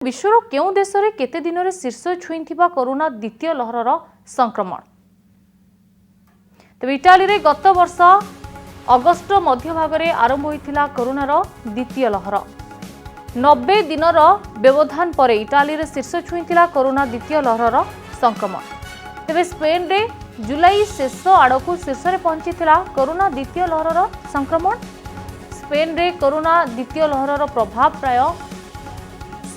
विश्वर केउं देश रे केते दिन रे शीर्ष छुईंथिबा कोरोना द्वितीय लहरर संक्रमण। तेज इटाली रे गत वर्ष अगस्ट मध्य भागरे आरंभ होइथिला कोरोनार द्वितीय लहर। 90 दिनर व्यवधान पर इटाली रे शीर्ष छुईंथिला कोरोना द्वितीय लहरर संक्रमण। तेज स्पेन रे जुलाई शेष आड़क शीर्ष रे पहुंचीथिला कोरोना द्वितीय लहरर संक्रमण। स्पेन रे कोरोना द्वितीय लहरर प्रभाव प्राय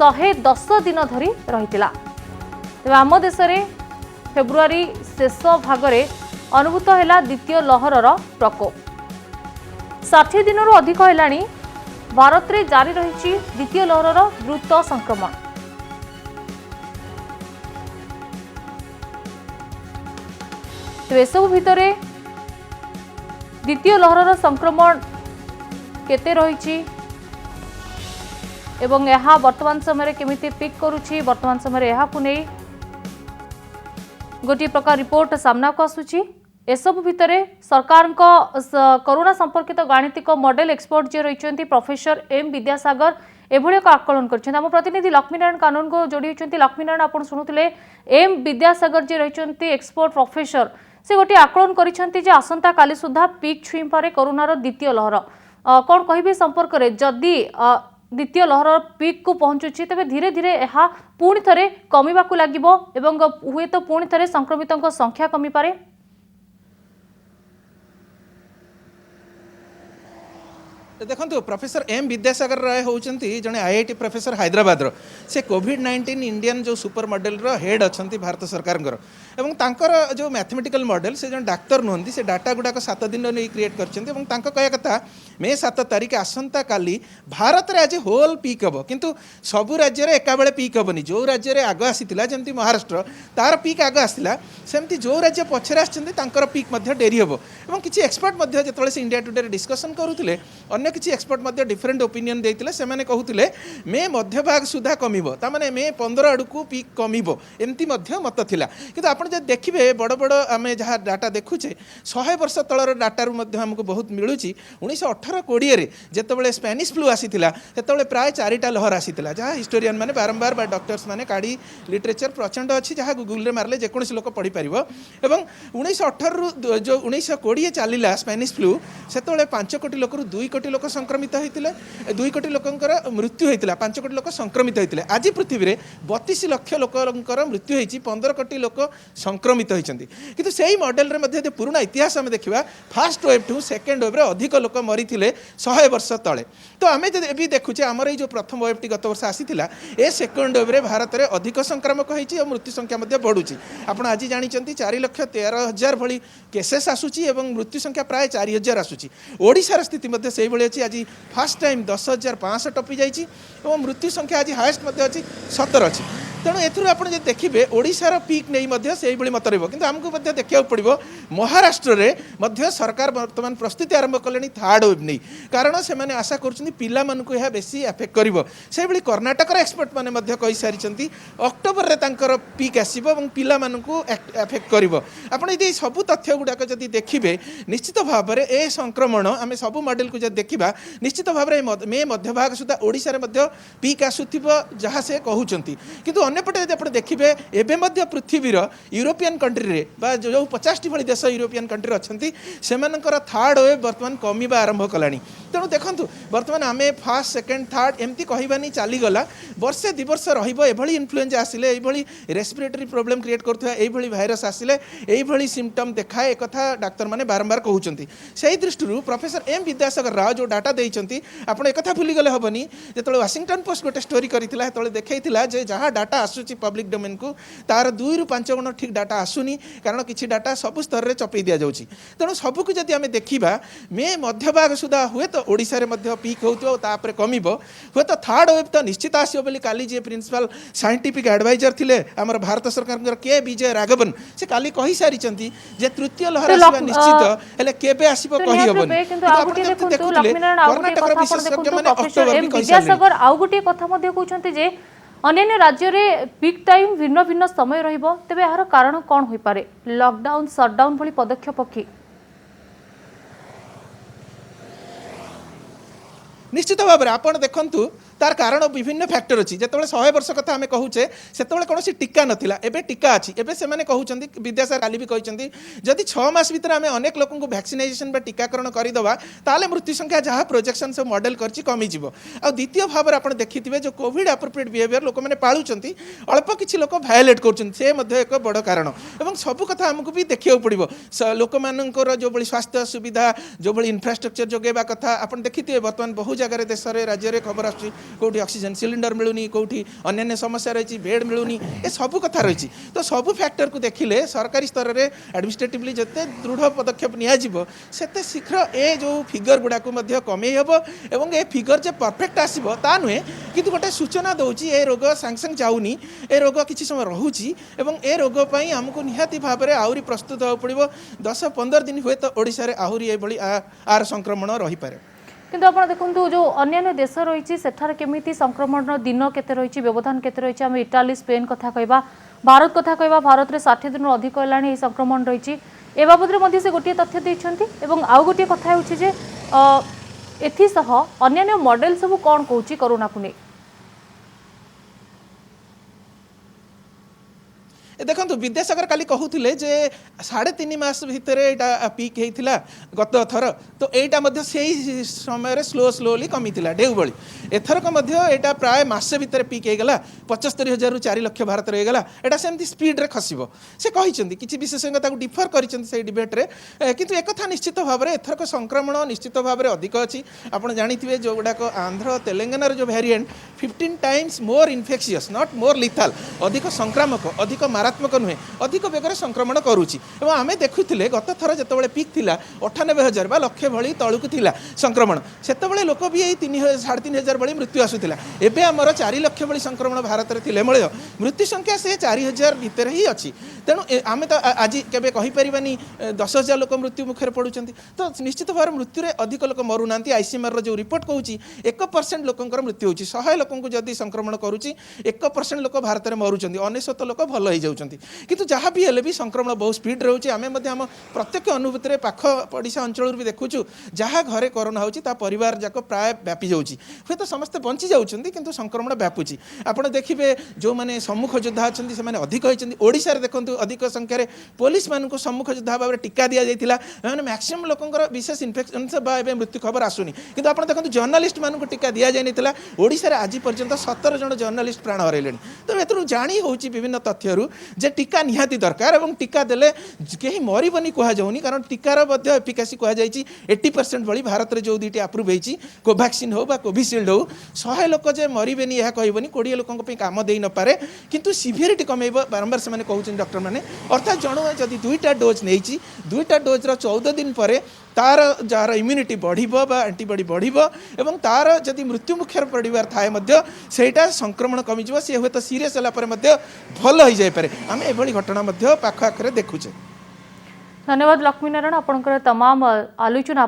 110 दिन धरी रहितिला। तेज आम देश रे फेब्रुआरी शेष भागरे अनुभूत हैला द्वितीय लहरर प्रकोप। 60 दिन अधिक हेलाणी भारत रे जारी रही द्वितीय लहरर द्रुत संक्रमण। तेज सब भितर द्वितीय लहरर संक्रमण केते रही एवं यह वर्तमान समय केमिति पिक करुछि, वर्तमान समय यह नहीं गोटे प्रकार रिपोर्ट सामना को आसुछि। एसबु भितर सरकार कोरोना संपर्कित गाणितिक मॉडल एक्सपर्ट जे रही प्रोफेसर एम विद्यासागर एभली एक आकलन कर। प्रतिनिधि लक्ष्मीनारायण कानून को जोड़ी होती। लक्ष्मीनारायण आप शुणुते एम विद्यासागर जे रही एक्सपर्ट प्रोफेसर से गोटे आकलन कर आसंता काली सुधा पीक छुई पारे कोरोनार द्वितीय लहर। कौन कहे संपर्क में जदि द्वितीय लहर पीक को पहुंचुची तेज धीरे धीरे यह पुणी थे कमिबा लगिबो एवं हुए तो पुणी थे संक्रमितों संख्या कमी पारे। देखो प्रोफेसर एम विद्यासागर राय होती जड़े आईआईटी प्रोफेसर हैदराबाद से कोविड-19 इंडियन जो सुपर मॉडल हेड अच्छा भारत सरकार एवं जो मैथमेटिकल मॉडल से जो डाक्तर नुहति से डाटा गुड़ाक 7 दिन नहीं क्रिएट कर कथा मे 7 तारिख आसंता काली भारत में आज होल पीक हम किंतु सबू राज्य में एका बेले पीक हेनी। जो राज्य में आग आसीला जमती महाराष्ट्र तार पीक आग आसला सेमती जो राज्य पछरे आसर पीक डेरी हम। और किसी एक्सपर्ट जो से इंडिया टुडे डिस्कसन करुले अन्य किसी एक्सपर्ट डिफरेंट ओपिनियन देते से कहते मे मध्य भाग सुधा कमिबो तामाने मे 15 आड़कू पीक कमिबो एमती मत थिला। किंतु आपण जे देखिबे बड़ बड़ आमे जहाँ डाटा देखुचे 100 वर्ष तलर डाटारू हमको बहुत मिलूँ। 1918-20 रे जेतेबेले स्पेनिश फ्लू आसीथिला सेतेबेले प्राय 4टा लहर आसीथिला जहाँ हिस्टोरियन माने बारंबार बा डॉक्टर्स माने काढ़ी लिटरेचर प्रचंड अच्छी जहाँ गूगल रे मारले जेकोसी लोक पढ़ी पारिबो। एवं 1918 रु जो 1920 चलिला स्पेनिश फ्लू सेतेबेले 5 कोटी लोक 2 कोटी लोक संक्रमित होते 2 कोटी लोकंकर मृत्यु होता 5 कोटी लोक संक्रमित होते। आज पृथ्वी में 32 लाख लोकंकर मृत्यु होती 15 कोटी लोक संक्रमित होती। किंतु से ही मॉडल रे पुराना इतिहास आम देखा first wave to second wave अधिक लोक मरी 100 वर्ष तले। तो आम भी देखुचे आमर ये जो प्रथम वेव टी गत वर्ष आसीथिला ए सेकेंड वेव रे भारत में अधिक संक्रामक होती और मृत्यु संख्या बढ़ुची। आप आज जानते 4,13,000 भली केसेस आसूची और मृत्यु संख्या प्राय 4,000 आसूची। ओडिशार स्थिति से अच्छी आज फास्ट टाइम 10,500 टपी जाइए और मृत्यु संख्या आज हाएस्ट अच्छी 17 अच्छी। तेणु एथुर आप देखिए ओडिशार पीक नहीं से मत रही कि आमको देखा पड़ो महाराष्ट्र में सरकार बर्तमान प्रस्तुति आरंभ कले थर्ड वेव नहीं कारण से मैंने आशा कर बेसी एफेक्ट कर से कर्णाटक एक्सपर्ट मैंने कही सारी अक्टोबर में पीक आसो पिलाମାନଙ୍କୁ एफेक्ट कर। आपड़ी सबू तथ्य गुड़ाक जब देखिए निश्चित भाव में ए संक्रमण आम सबू मॉडल को जब देखा निश्चित भाव में मे मध्य भाग सुधा ओडिशा रे पीक आसुथिबो जहाँ से कहउचंती। किंतु अन्यपटे जब देखिए एवं पृथ्वीर यूरोपियन कंट्री रे बा जो 50 भली देश यूरोपियन कंट्री अच्छी से थर्ड वेव बर्तमान कमिबा आरंभ कलानी। तेणु देखु बर्तमान आम फास्ट सेकेंड थर्ड एमती कहबानी चलीगला वर्षे 2 वर्ष रही इन्फ्लुएंजा आसिले रेस्पिरेटरी प्रोब्लेम क्रिएट करुवा भाइरस आसिले यही सिम्पटम देखाए एक डाक्तर मैंने बारंबार कहते। से दृष्टि प्रोफेसर एम विद्यासागर राव जो डाटा देते आप एक भूलीगले हेनी जो वाशिंगटन पोस्ट गोटे स्टोरी करता देखा जहाँ डाटा आसूची पब्लिक डोमेन को तार 2 ରୁ 5 गुण ठीक डाटा आसुनी कारण किसी डाटा सबु स्तर में चपई दि जाऊँगी। तेणु सबको जब आम देखा मे मध्य भाग सुधा हुए तो ओडिशा रे पीक होपर कमिब हे तो थर्ड वेव तो निश्चित आसो बोली काली जे प्रिंसिपल साइंटिफिक एडवाइजर थिले आमर भारत सरकार के विजय राघवन से काली कही सारी जे तृतीय लहर आसवा निश्चित हेले केबे आसीबो कहि हबनी। किंतु आ गुटी देखंतु लक्ष्मीनारायण आ गुटी कथा पर देखंतु प्रोफेसर एम विद्यासागर आ गुटी कथा मध्ये कहउछन्ती जे अन्य राज्य में पीक टाइम भिन्न भिन्न समय रहिबो तेबे यार कारण कौन होई पारे लॉकडाउन शटडाउन भली पदक्षेप कि निश्चित भाव में आप देखु तार कारण विभिन्न फैक्टर अच्छी जो 100 वर्ष कथा आम कहूचे से कौन टीका नाला एवं टीका अच्छी एवं से कहते विद्यासागर काली भी कहते जदि 6 मास भितर आम अनेक लोक वैक्सीनेशन टीकाकरण करदेवा ताले मृत्यु संख्या जहाँ प्रोजेक्शन सब मॉडल कर कमिज आ द्वितीय भाव में आप देखिए जो कोविड एप्रोप्रिएट बिहेवियर लोक मैंने पालुंट अल्प किसी लोक भायोलेट कर एक बड़ कारण और सब कथा आमको भी देखा पड़ो लोक मानकर जो स्वास्थ्य सुविधा जो इंफ्रास्ट्रक्चर जोगेवा कथा आप देखिए बर्तमान बहु जगह देश में राज्य में खबर आसुँच ऑक्सीजन सिलिंडर मिलूनी कौटी अन्य समस्या रही बेड मिलूनी ए सब कथा रही तो सब फैक्टर को देखिले सरकारी स्तर में एडमिनिस्ट्रेटिवली जिते दृढ़ पदक्षेप निते शीघ्र ए जो फिगर गुड़ाक कमे हम और ए फिगर जो परफेक्ट आसो ता नुहे कि गोटे सूचना दूसरी ए रोग सांगे सांगे जाऊनी ए रोग किसी समय रोची और ए रोग आमको निहाती भाव में आहरी प्रस्तुत होगा पड़ो 10-15 दिन हुए तो ओडिशा रे आहरी ए आर संक्रमण रही पारे किंतु आप देखो जो अन्य देश रही सेठार केमिति संक्रमण दिन केते रही व्यवधान केते रही आम इटाली स्पेन कथा कहवा भारत कथा कहवा भारत में 60 दिन अधिक है संक्रमण रही ए बाबद से गोटे तथ्य देइछंती एवं आउ गोटे कथा होछि जे एथिसह अन्य मॉडल सब कौन कहूँ कोरोना को नहीं देखो विद्यासागर काली कहते जे 3.5 मास भितर यहाँ पीक होता गत थर तो यहाँ से समय स्लोली कमी ढेउ भली एथरक यहाँ प्राय मसे भितर पीक होगा 75,000 ରୁ 4 लाख भारत में होगा यहाँ सेमती स्पीड्रे खसब से कहते किसी विशेषज्ञ डिफर कर डिबेट्रे किंतु एक कथा निश्चित भाव में एथरक संक्रमण निश्चित भाव में अधिक अच्छी आपड़ जानी जो गुड़ाक आंध्र तेलंगानार जो variant 15 times more infectious not more lethal अधिक संक्रामक अधिक मारात्मक नुहे अधिक बेगर संक्रमण करुच्ची आम देखुले गत थर जो पीक थिला 98,000 बा लक्षे भली तलुक थिला संक्रमण से लोक भी यही 3,500 भली मृत्यु आसूला एवं आमर 4 लाख भली संक्रमण भारत में थिले मृत्यु संख्या से 4,000 भितर ही अच्छी तेणु आम तो आज केवे कहीपरानी 10,000 लोक मृत्यु मुखे पड़ुं तो निश्चित भाव मृत्यु अधिक लोक मरुना आईसीएमआर जो रिपोर्ट कहूँ 1% लोकंर मृत्यु होची 100 लोक जदि संक्रमण करुच्ची 1% लोक भारत में मरुंच 99 लोक भल हो जाऊँच किंतु जहाँ भी हेले भी संक्रमण बहुत स्पीड रोचे आम प्रत्यक्ष अनुभूति में पाख पड़िशा अंचल भी देखुचु जहाँ घरे कोरोना होची ता परिवार जाक प्राय व्यापी जाऊँगी हे तो समस्ते बंची जाऊँच किंतु संक्रमण व्यापुची आपड़ देखिए जो मैंने सम्मुख योद्धा अच्छा से अधिक होती ओडिशा रे देखो अधिक संख्यार पुलिस मानक सम्मुख योद्धा भाव में टीका दि जाता मैक्सीम लोकर विशेष इनफेक्शन मृत्यु खबर आसुनी किंतु आप देखो जर्नालीस्ट मानक टीका दि जाता ओडिशा रे आज पर्यंत 17 जन जर्नालीस्ट प्राण हरैले तो ए जाणी होची विभिन्न तथ्यरू जे टीका निहाती दरकार और टीका देले कहीं मरबनी कहुनी कारण टीकार एफिकासी कहुई 80% भली भारत में जो 2टी अप्रूव होती कोवैक्सीन हो कोविशील्ड हो 100 लोक जे मरबेनी यह कहबनी 20 लोक काम दे न पारे किंतु सिवियरिटी कमेब बारंबार से कहते डॉक्टर मैंने अर्थात जन जदि 2टा डोज नहीं 2टा डोज्र 14 दिन पर तार जार इम्यूनिटी बढ़िबो बा एंटीबॉडी बढ़िबो एवं तार जदि मृत्यु मुखर पड़िबार थाए मध्य सेटा संक्रमण कमिजिबो से हुए तो सीरियस होला पर मध्य भल हो जाय पारे आम एभली घटना मध्य पाख आखरे देखुचे। धन्यवाद लक्ष्मीनारायण आपनकर तमाम आलोचना